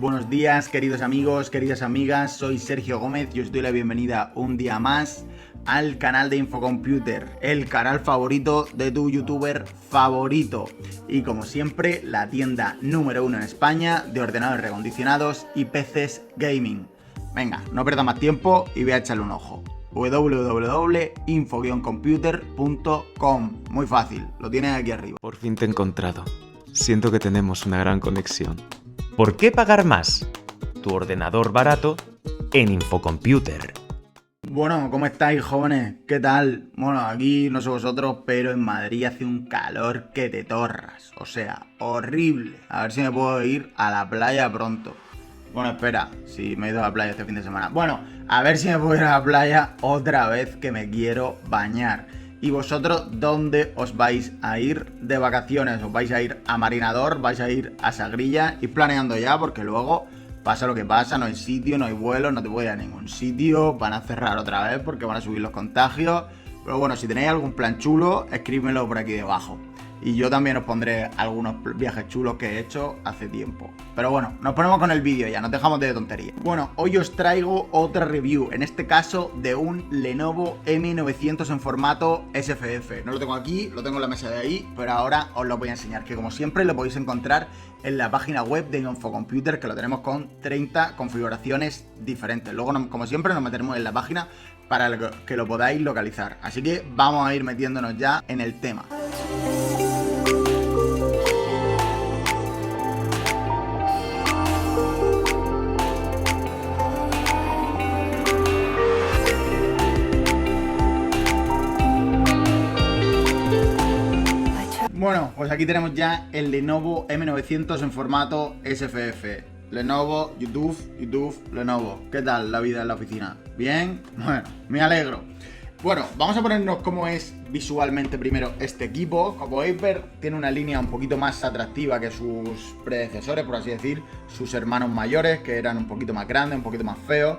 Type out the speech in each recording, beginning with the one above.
Buenos días, queridos amigos, queridas amigas, soy Sergio Gómez y os doy la bienvenida un día más al canal de Infocomputer, el canal favorito de tu youtuber favorito. Y como siempre, la tienda número 1 en España de ordenadores recondicionados y PCs gaming. Venga, no pierda más tiempo y voy a echarle un ojo. www.info-computer.com. Muy fácil, lo tienes aquí arriba. Por fin te he encontrado. Siento que tenemos una gran conexión. ¿Por qué pagar más? Tu ordenador barato en Infocomputer. Bueno, ¿cómo estáis, jóvenes? ¿Qué tal? Bueno, aquí no sé vosotros, pero en Madrid hace un calor que te torras. O sea, horrible. A ver si me puedo ir a la playa pronto. Bueno, espera, si me he ido a la playa este fin de semana. Bueno, a ver si me puedo ir a la playa otra vez que me quiero bañar. ¿Y vosotros dónde os vais a ir de vacaciones? ¿Os vais a ir a Marinador? ¿Vais a ir a Sagrilla? Ir planeando ya porque luego pasa lo que pasa, no hay sitio, no hay vuelos, no te puedes ir a ningún sitio, van a cerrar otra vez porque van a subir los contagios. Pero bueno, si tenéis algún plan chulo, escríbemelo por aquí debajo. Y yo también os pondré algunos viajes chulos que he hecho hace tiempo. Pero bueno, nos ponemos con el vídeo ya, nos dejamos de tonterías. Bueno, hoy os traigo otra review, en este caso de un Lenovo M900 en formato SFF. No lo tengo aquí, lo tengo en la mesa de ahí, pero ahora os lo voy a enseñar, que como siempre lo podéis encontrar en la página web de Infocomputer, que lo tenemos con 30 configuraciones diferentes. Luego, como siempre, nos meteremos en la página para que lo podáis localizar. Así que vamos a ir metiéndonos ya en el tema. Bueno, pues aquí tenemos ya el Lenovo M900 en formato SFF. Lenovo, YouTube, Lenovo. ¿Qué tal la vida en la oficina? ¿Bien? Bueno, me alegro. Bueno, vamos a ponernos cómo es visualmente primero este equipo. Como podéis ver, tiene una línea un poquito más atractiva que sus predecesores, por así decir, sus hermanos mayores, que eran un poquito más grandes, un poquito más feos.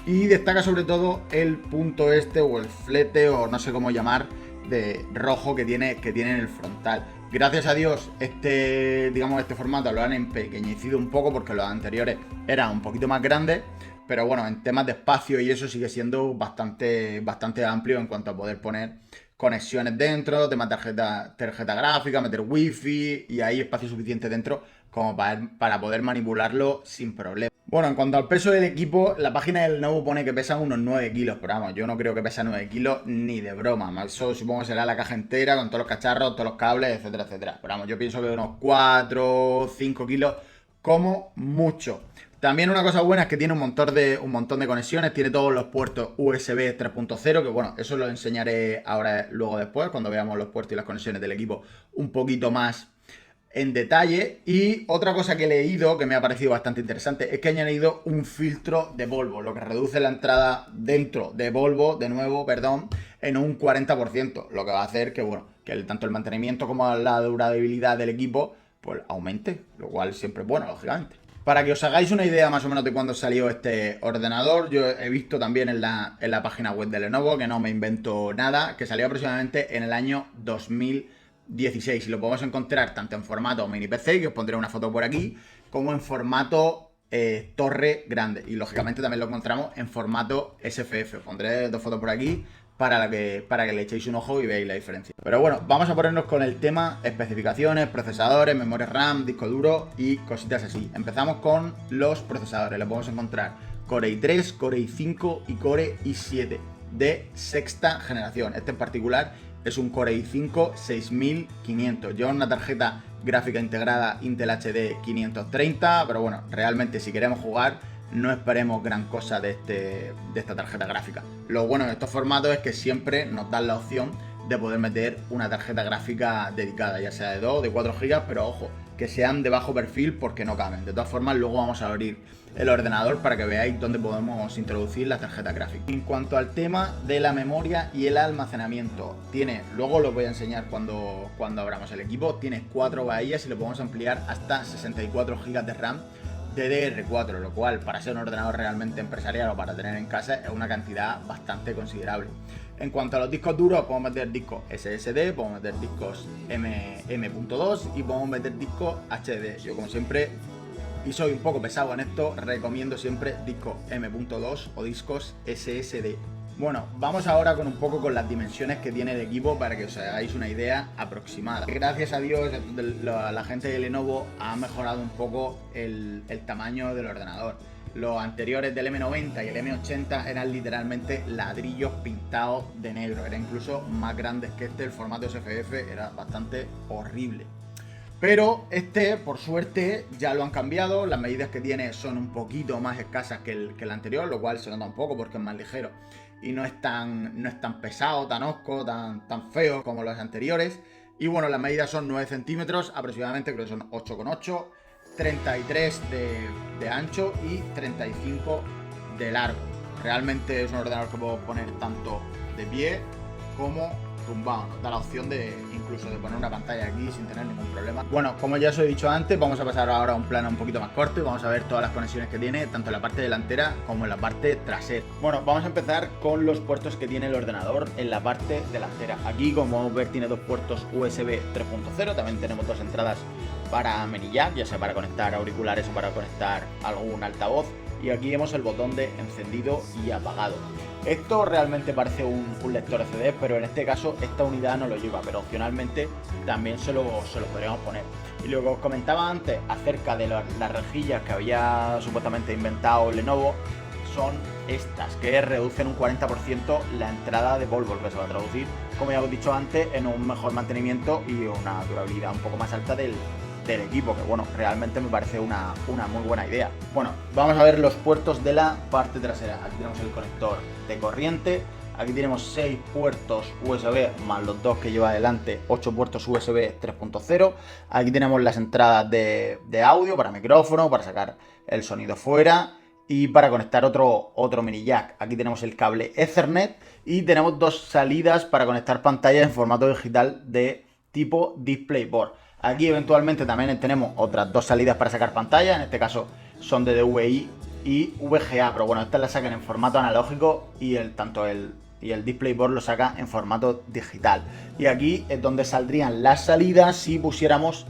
Y destaca sobre todo el punto este, o el flete, o no sé cómo llamar, de rojo que tiene en el frontal. Gracias a Dios este formato lo han empequeñecido un poco porque los anteriores eran un poquito más grandes, pero bueno, en temas de espacio y eso sigue siendo bastante amplio en cuanto a poder poner conexiones dentro, tema tarjeta gráfica, meter wifi, y hay espacio suficiente dentro como para poder manipularlo sin problema. Bueno, en cuanto al peso del equipo, la página del Lenovo pone que pesa unos 9 kilos, pero vamos, yo no creo que pesa 9 kilos ni de broma. Eso supongo que será la caja entera, con todos los cacharros, todos los cables, etcétera, etcétera. Pero vamos, yo pienso que unos 4 o 5 kilos como mucho. También una cosa buena es que tiene un montón de conexiones, tiene todos los puertos USB 3.0, que bueno, eso lo enseñaré ahora luego después, cuando veamos los puertos y las conexiones del equipo un poquito más en detalle. Y otra cosa que he leído que me ha parecido bastante interesante es que han añadido un filtro de polvo, lo que reduce la entrada dentro de polvo, en un 40%, lo que va a hacer que, bueno, que tanto el mantenimiento como la durabilidad del equipo pues aumente, lo cual siempre es bueno, lógicamente. Para que os hagáis una idea más o menos de cuándo salió este ordenador, yo he visto también en la página web de Lenovo, que no me invento nada, que salió aproximadamente en el año 2016. Y lo podemos encontrar tanto en formato mini PC, que os pondré una foto por aquí, como en formato torre grande. Y lógicamente también lo encontramos en formato SFF. Os pondré 2 fotos por aquí para que le echéis un ojo y veáis la diferencia. Pero bueno, vamos a ponernos con el tema especificaciones, procesadores, memoria RAM, disco duro y cositas así. Empezamos con los procesadores. Los podemos encontrar Core i3, Core i5 y Core i7 de sexta generación. Este en particular es un Core i5 6500. Lleva una tarjeta gráfica integrada Intel HD 530, pero bueno, realmente si queremos jugar no esperemos gran cosa de esta tarjeta gráfica. Lo bueno de estos formatos es que siempre nos dan la opción de poder meter una tarjeta gráfica dedicada, ya sea de 2 o de 4 GB, pero ojo, que sean de bajo perfil porque no caben. De todas formas, luego vamos a abrir el ordenador para que veáis dónde podemos introducir las tarjetas gráficas. En cuanto al tema de la memoria y el almacenamiento, luego lo voy a enseñar cuando abramos el equipo, tiene 4 bahías y lo podemos ampliar hasta 64 GB de RAM DDR4, lo cual para ser un ordenador realmente empresarial o para tener en casa es una cantidad bastante considerable. En cuanto a los discos duros, podemos meter discos SSD, podemos meter discos M.2 y podemos meter discos HDD. Yo como siempre y soy un poco pesado en esto, recomiendo siempre discos M.2 o discos SSD. Bueno, vamos ahora con un poco con las dimensiones que tiene el equipo para que os hagáis una idea aproximada. Gracias a Dios, la gente de Lenovo ha mejorado un poco el tamaño del ordenador. Los anteriores del M90 y el M80 eran literalmente ladrillos pintados de negro, eran incluso más grandes que este, el formato SFF era bastante horrible. Pero este, por suerte, ya lo han cambiado, las medidas que tiene son un poquito más escasas que el anterior, lo cual se nota un poco porque es más ligero y no es tan pesado, tan hosco, tan feo como los anteriores. Y bueno, las medidas son 9 centímetros aproximadamente, creo que son 8,8, 33 de ancho y 35 de largo. Realmente es un ordenador que puedo poner tanto de pie como tumbado. Nos da la opción de incluso de poner una pantalla aquí sin tener ningún problema. Bueno, como ya os he dicho antes, vamos a pasar ahora a un plano un poquito más corto y vamos a ver todas las conexiones que tiene, tanto en la parte delantera como en la parte trasera. Bueno, vamos a empezar con los puertos que tiene el ordenador en la parte delantera. Aquí, como podemos ver, tiene dos puertos USB 3.0, también tenemos dos entradas para mini jack, ya sea para conectar auriculares o para conectar algún altavoz. Y aquí vemos el botón de encendido y apagado. Esto realmente parece un lector CD, pero en este caso esta unidad no lo lleva, pero opcionalmente también se lo podríamos poner. Y lo que os comentaba antes acerca de las rejillas que había supuestamente inventado Lenovo son estas, que reducen un 40% la entrada de polvo, que se va a traducir, como ya os he dicho antes, en un mejor mantenimiento y una durabilidad un poco más alta del equipo, que bueno, realmente me parece una muy buena idea. Bueno, vamos a ver los puertos de la parte trasera. Aquí tenemos el conector de corriente, aquí tenemos 6 puertos USB más los dos que lleva adelante, 8 puertos USB 3.0. Aquí tenemos las entradas de audio para micrófono, para sacar el sonido fuera y para conectar otro mini jack. Aquí tenemos el cable Ethernet y tenemos dos salidas para conectar pantallas en formato digital de tipo DisplayPort. Aquí eventualmente también tenemos otras dos salidas para sacar pantalla, en este caso son de DVI y VGA, pero bueno, estas las sacan en formato analógico y el DisplayPort lo saca en formato digital. Y aquí es donde saldrían las salidas si pusiéramos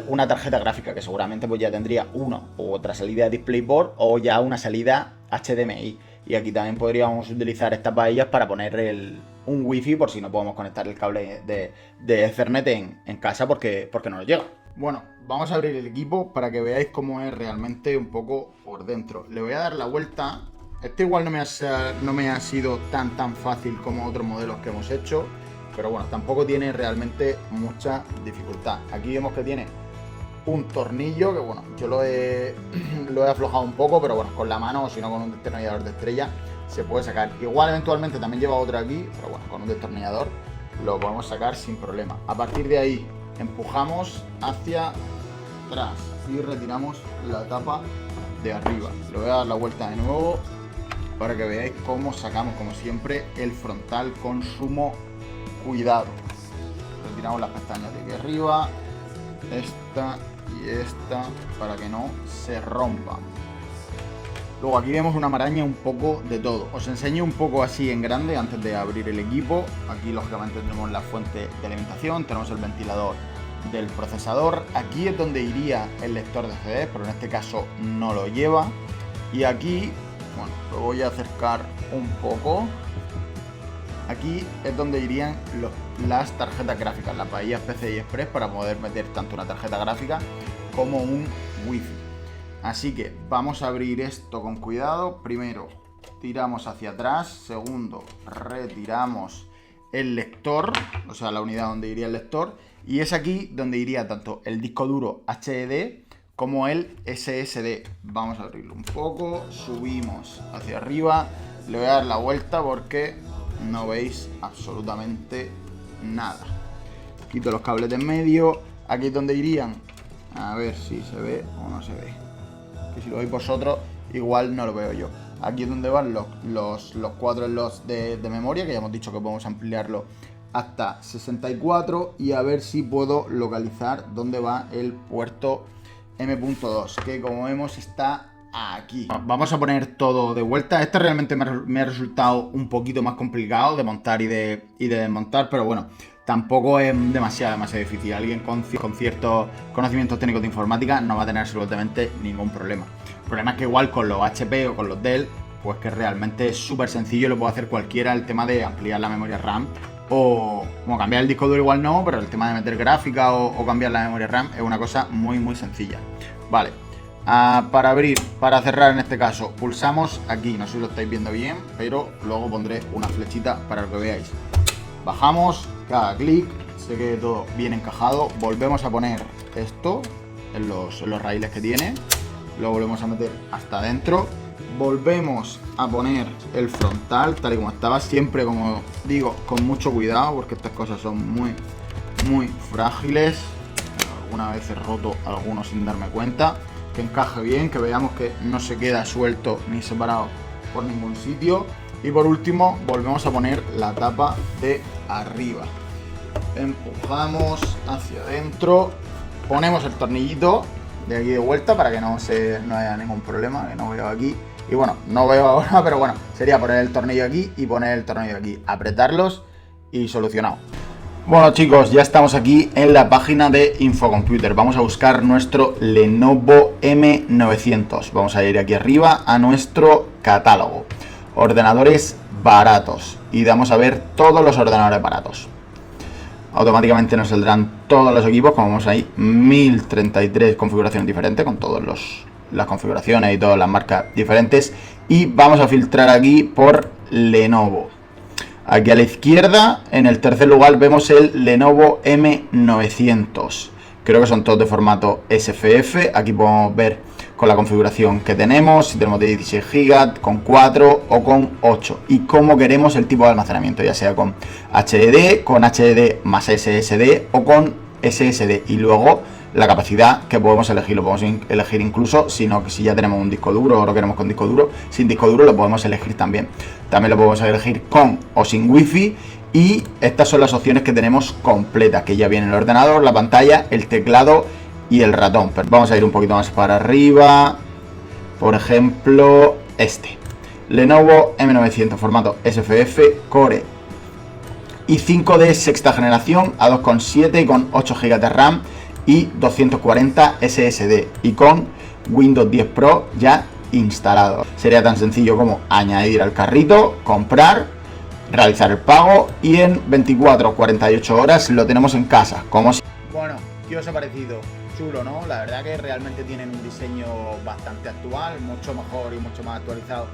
una tarjeta gráfica, que seguramente pues ya tendría una u otra salida de DisplayPort o ya una salida HDMI. Y aquí también podríamos utilizar estas bahías para poner un wifi por si no podemos conectar el cable de Ethernet en casa porque no nos llega. Bueno, vamos a abrir el equipo para que veáis cómo es realmente un poco por dentro. Le voy a dar la vuelta. Este igual no me ha sido tan fácil como otros modelos que hemos hecho, pero bueno, tampoco tiene realmente mucha dificultad. Aquí vemos que tiene un tornillo que bueno, yo lo he aflojado un poco, pero bueno, con la mano o si no con un destornillador de estrella se puede sacar. Igual eventualmente también lleva otro aquí, pero bueno, con un destornillador lo podemos sacar sin problema. A partir de ahí empujamos hacia atrás y retiramos la tapa de arriba. Le voy a dar la vuelta de nuevo para que veáis cómo sacamos, como siempre, el frontal con sumo cuidado. Retiramos las pestañas de aquí arriba, esta y esta, para que no se rompa. Luego aquí vemos una maraña un poco de todo. Os enseño un poco así en grande antes de abrir el equipo. Aquí lógicamente tenemos la fuente de alimentación, tenemos el ventilador del procesador. Aquí es donde iría el lector de CD, pero en este caso no lo lleva. Y aquí, bueno, lo voy a acercar un poco. Aquí es donde irían las tarjetas gráficas, las bahías PCI Express, para poder meter tanto una tarjeta gráfica como un wifi. Así que vamos a abrir esto con cuidado. Primero tiramos hacia atrás, segundo retiramos el lector, o sea la unidad donde iría el lector, y es aquí donde iría tanto el disco duro HDD como el SSD. Vamos a abrirlo un poco, subimos hacia arriba, le voy a dar la vuelta porque no veis absolutamente nada. Quito los cables de en medio. Aquí es donde irían, a ver si se ve o no se ve, que si lo veis vosotros igual no lo veo yo. Aquí es donde van los 4 slots de memoria, que ya hemos dicho que podemos ampliarlo hasta 64, y a ver si puedo localizar dónde va el puerto M.2, que como vemos está aquí. Vamos a poner todo de vuelta. Este realmente me ha resultado un poquito más complicado de montar y de desmontar, pero bueno, tampoco es demasiado difícil. Alguien con ciertos conocimientos técnicos de informática no va a tener absolutamente ningún problema. El problema es que igual con los HP o con los Dell, pues que realmente es súper sencillo, lo puede hacer cualquiera, el tema de ampliar la memoria RAM o como cambiar el disco duro igual no, pero el tema de meter gráfica o cambiar la memoria RAM es una cosa muy sencilla. Vale, para abrir, para cerrar en este caso, pulsamos aquí, no sé si lo estáis viendo bien, pero luego pondré una flechita para que veáis. Bajamos, cada clic, se quede todo bien encajado, volvemos a poner esto en los raíles que tiene, lo volvemos a meter hasta adentro. Volvemos a poner el frontal tal y como estaba, siempre como digo con mucho cuidado porque estas cosas son muy frágiles. Alguna vez he roto algunos sin darme cuenta. Que encaje bien, que veamos que no se queda suelto ni separado por ningún sitio. Y por último volvemos a poner la tapa de arriba. Empujamos hacia adentro, ponemos el tornillito de aquí de vuelta para que no haya ningún problema, que no veo aquí. Y bueno, no veo ahora, pero bueno, sería poner el tornillo aquí y poner el tornillo aquí, apretarlos y solucionado. Bueno chicos, ya estamos aquí en la página de Infocomputer. Vamos a buscar nuestro Lenovo M900. Vamos a ir aquí arriba a nuestro catálogo. Ordenadores baratos. Y vamos a ver todos los ordenadores baratos. Automáticamente nos saldrán todos los equipos, como vemos ahí, 1033 configuraciones diferentes con todas las configuraciones y todas las marcas diferentes. Y vamos a filtrar aquí por Lenovo. Aquí a la izquierda, en el tercer lugar, vemos el Lenovo M900. Creo que son todos de formato SFF. Aquí podemos ver con la configuración que tenemos, si tenemos de 16 GB, con 4 o con 8. Y cómo queremos el tipo de almacenamiento, ya sea con HDD más SSD o con SSD. Y luego la capacidad que podemos elegir, lo podemos elegir incluso si ya tenemos un disco duro o lo queremos con disco duro. Sin disco duro lo podemos elegir también. También lo podemos elegir con o sin wifi. Y estas son las opciones que tenemos completas, que ya viene el ordenador, la pantalla, el teclado y el ratón. Pero vamos a ir un poquito más para arriba. Por ejemplo, este Lenovo M900 formato SFF Core i5 de sexta generación a 2,7 y con 8 GB de RAM y 240 SSD y con Windows 10 Pro ya instalado. Sería tan sencillo como añadir al carrito, comprar, realizar el pago y en 24-48 horas lo tenemos en casa. Bueno, ¿qué os ha parecido? Chulo, ¿no? La verdad que realmente tienen un diseño bastante actual, mucho mejor y mucho más actualizado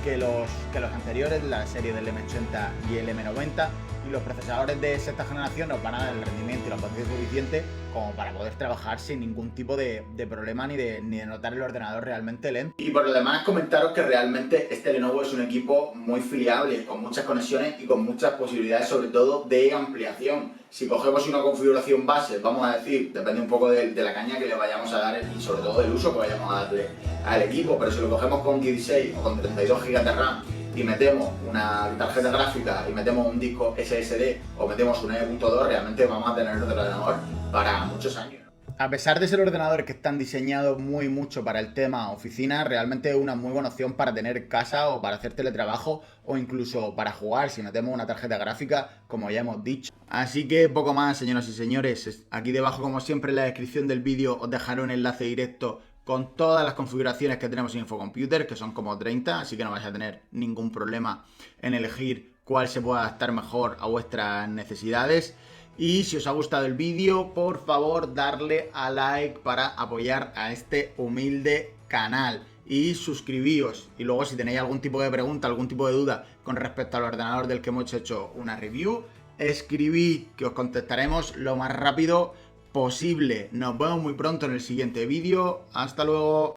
que los anteriores, la serie del M80 y el M90, y los procesadores de sexta generación nos van a dar el rendimiento y la potencia suficiente como para poder trabajar sin ningún tipo de problema ni de notar el ordenador realmente lento. Y por lo demás, comentaros que realmente este Lenovo es un equipo muy fiable, con muchas conexiones y con muchas posibilidades, sobre todo de ampliación. Si cogemos una configuración base, vamos a decir, depende un poco de la caña que le vayamos a dar y sobre todo del uso que vayamos a darle al equipo, pero si lo cogemos con 16 o con 32 GB de RAM y metemos una tarjeta gráfica y metemos un disco SSD o metemos un E.2, realmente vamos a tener el ordenador para muchos años. A pesar de ser ordenadores que están diseñados mucho para el tema oficina, realmente es una muy buena opción para tener casa o para hacer teletrabajo o incluso para jugar si metemos una tarjeta gráfica, como ya hemos dicho. Así que poco más, señoras y señores. Aquí debajo, como siempre, en la descripción del vídeo os dejaré un enlace directo con todas las configuraciones que tenemos en Infocomputer, que son como 30, así que no vais a tener ningún problema en elegir cuál se pueda adaptar mejor a vuestras necesidades. Y si os ha gustado el vídeo, por favor darle a like para apoyar a este humilde canal y suscribíos. Y luego si tenéis algún tipo de pregunta, algún tipo de duda con respecto al ordenador del que hemos hecho una review, escribid que os contestaremos lo más rápido posible. Nos vemos muy pronto en el siguiente vídeo. Hasta luego.